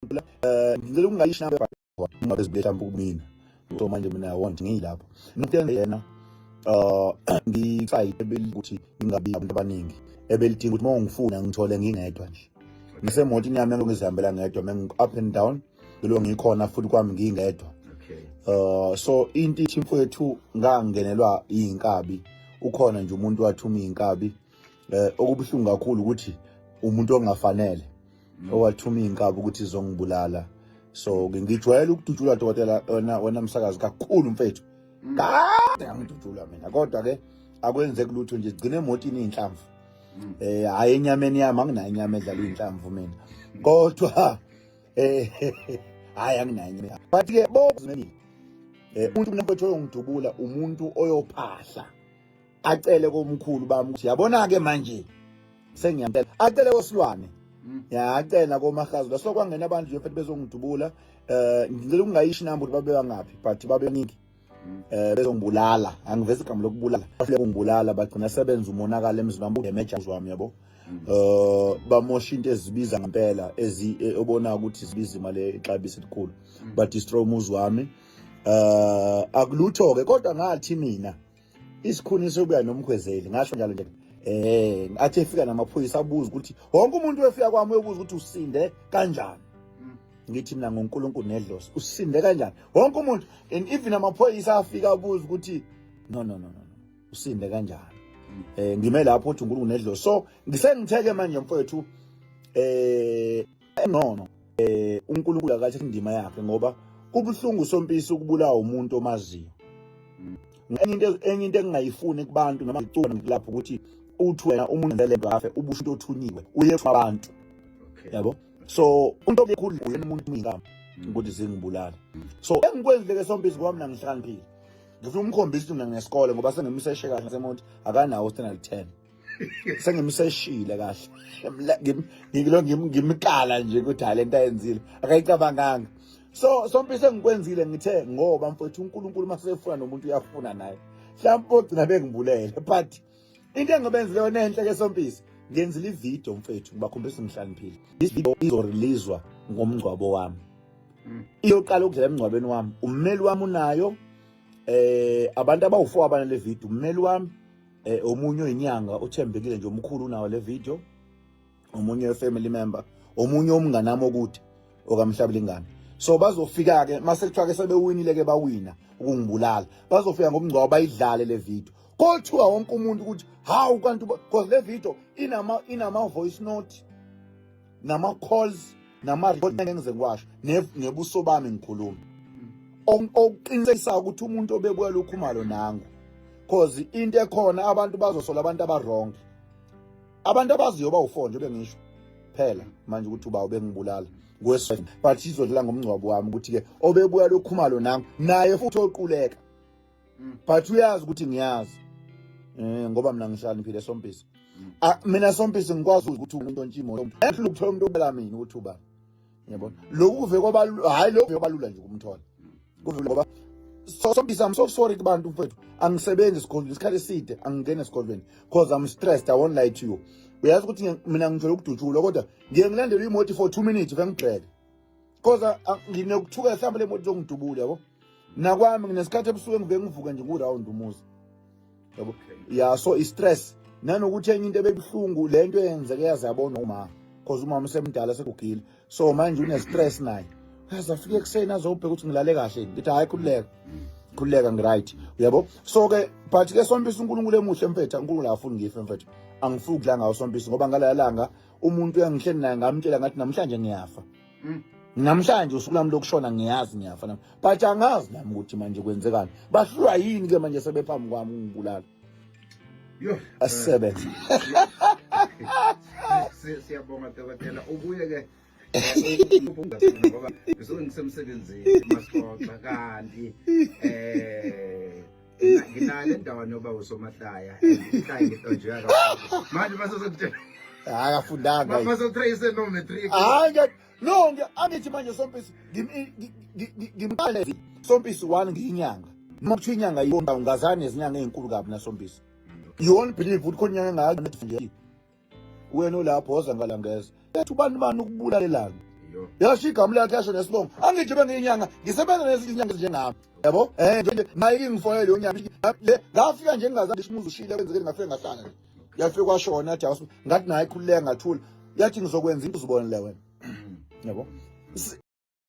ngicela ungayishi nawe uma bezibetha kumina so manje mina want ngiyilapho into yena ngifight ukuthi ngingabi abantu abaningi ebelidinga ukuthi mawungifuna ngithole ngingedwa nje ngisemotini yami ngizihambela ngedwa mengi up and down lo ngikhona futhi kwami ngingedwa. So into ithi mfowethu ngangenelwa izinkabi ukhona nje umuntu wathuma izinkabi okubuhlungu kakhulu ukuthi umuntu ongafanele owathuma izinkabi ukuthi izongibulala. So ngijwayele ukudutshula dokotela wena msakazi kakhulu mfethu kade ngidutshula mina kodwa ke akwenzeki lutho nje sigcine emotini izinhlamvu hayi enyameni yami anginayo inyama edlala izinhlamvu mina kodwa hayi anginayo inyama but ke bokuzimeni umuntu mfethu oyongidubula umuntu oyophahla acele komkhulu bami ukuthi yabona ke manje sengiyamtela acele kosilwane acela komahazi la so kwangena abantu nje mfethu bezongidubula ngicela ungayishi namba ukuthi babe bangaphi but babe ningi bezongibulala angiveza igama lokubulala bafike ungibulala bagcina sebenza umonakala emzimbami udamage wami yabo bamosha into ezibiza ngempela obona ukuthi zibiza imali exabisa elikhulu ba destroy umuzi wami akulutho ke kodwa ngathi mina isikhuni sobuya nomkhwezeli ngasho njalo nje athi efika namaphoyisa abuza ukuthi wonke umuntu efika kwami uyobuza ukuthi usinde kanjani ngithi mina ngoNkulunkulu nedlozi usinde kanjani wonke umuntu and even amaphoyisa afika abuza ukuthi no usinde kanjani ngime lapho uthi uNkulunkulu nedlozi so ngisengitheke manje mfowethu no uNkulunkulu akathi indima yakhe ngoba kubuhlungu sompisi ukubulawa umuntu omaziyo enye into engingayifuni kubantu noma ngicona lapho ukuthi uthi wena umuntu ndelento afe ubusho into othunyiwe uye kwabantu yabo so umuntu okukhulu uyena umuntu ingama ukuthi zingibulala so engikwenzile sompisi kwami nangihlaniphile ngifuna umkhombisa ukuthi mina ngesikole ngoba sengimiseshe kahle ngasemonti akanawo standard 10 sengimiseshile kahle ngimkala nje ukuthi talent ayenzile akayicabanganga so sompisi engikwenzile ngithe ngoba mfowethu uNkulunkulu masefuna nomuntu uyafuna naye mhlawumbe ugcina bengibulele but into engibenzile yona enhle ke sompisi ngenzile ivideo mfethu ngibakhombisa ngihlaniphile this video izoreleasewa ngomngcwabo wami iyoqala ukudlala emngcwabeni wami ummeli wami unayo abantu abawu4 abana le video ummeli wami omunye oyinyanga uthembekile nje omkhulu unawo le video omunye we-family member omunye omnganami okude okamhlabela ingane so bazofika ke mase kuthiwa ke sebewinile ke bawina ukungibulala bazofika ngomngcwabo bayidlale le video kodwa wonke umuntu ukuthi hawu kanti because le video inama voice note nama calls nama record engize ngiwasho nebuso bami ngikhuluma oqinisekisa ukuthi umuntu obebuya lokhumalo nangu because into ekhona abantu bazosola abantu abaronke abantu abaziyo bawu4 nje bengisho phela manje ukuthi uba ubengibulala ngwesifo but izodlala ngomngcwabo wami ukuthi ke obebuya lokhumalo nangu naye futhi oquleka but uyazi ukuthi ngiyazi ngoba mina ngihlaniphile sompisi mina sompisi ngikwazi ukuthi umuntu ontshimo ehle ukuthola umuntu obela mina ukuthi uba yabona lokuve kwabalula hayi lokho yobalula nje ukumthola kuve ngoba sompisi I'm so sorry kubantu mfethu angisebenzi esikolweni isikhathi eside angingena esikolweni because I'm stressed I won't lie to you uyazi ukuthi mina ngithola ukudutshula kodwa ngiye ngilandele imoto for 2 minutes ngengigcwele because nginokuthuka mhlawumbe le moto zongidubula yabo nakwami nginesikhathi ebusuku ngive ngivuka nje ku-round umuzi yabo yeah so i-stress nanokuthi enye into ebebuhlungu lento eyenzeke yaze yabona uma because umama usemdala sekugile so manje une-stress naye yaze afike ekuseni azobheka ukuthi ngilale kahle ngithi hayi khululeka ngiright uyabo so ke but ke sompisi uNkulunkulu emuhle mfethu uNkulunkulu afuni ngife mfethu angifuni ukudla ngawo sompisi ngoba ngalalanga umuntu uyangihleli naye ngamtshela ngathi namhlanje ngiyafa namhlanje usuku lami lokushona ngiyazi ngiyafa nami but angazi nami ukuthi manje kwenzekani bahlulwa yini ke manje sebephambi kwami ungibulala yo asebenza siyabonga dokotela ubuye ke ngoba ngisemsebenzini masixoxa kanti nginale ndawo noba usomahlaya ekhaya ngitonje kakhulu manje basozokutshela akafundanga basotrace no matric no angithi manje sompisi ngimqale sompisi 1 ngiyinyanga noma kuthi inyanga yibona ungazane izinyanga ezinkulu kabi na sompisi you won't believe ukuthi khona inyanga ngayo nje wena olapho oza ngalangeza ethi ubani ukubulala yasho igama lakhe yasho nesibongo angithi bengiyinyanga ngisebenza nezinyanga njengami yabo nje nayi ngifonele leyo nyanga le ngafika nje ngingazazi umuzi ushile kwenzeke ngafika ngahlanga yafika kwashona athi ngathi nayi khululeka ngathula yathi ngizokwenza into uzibonele wena yabo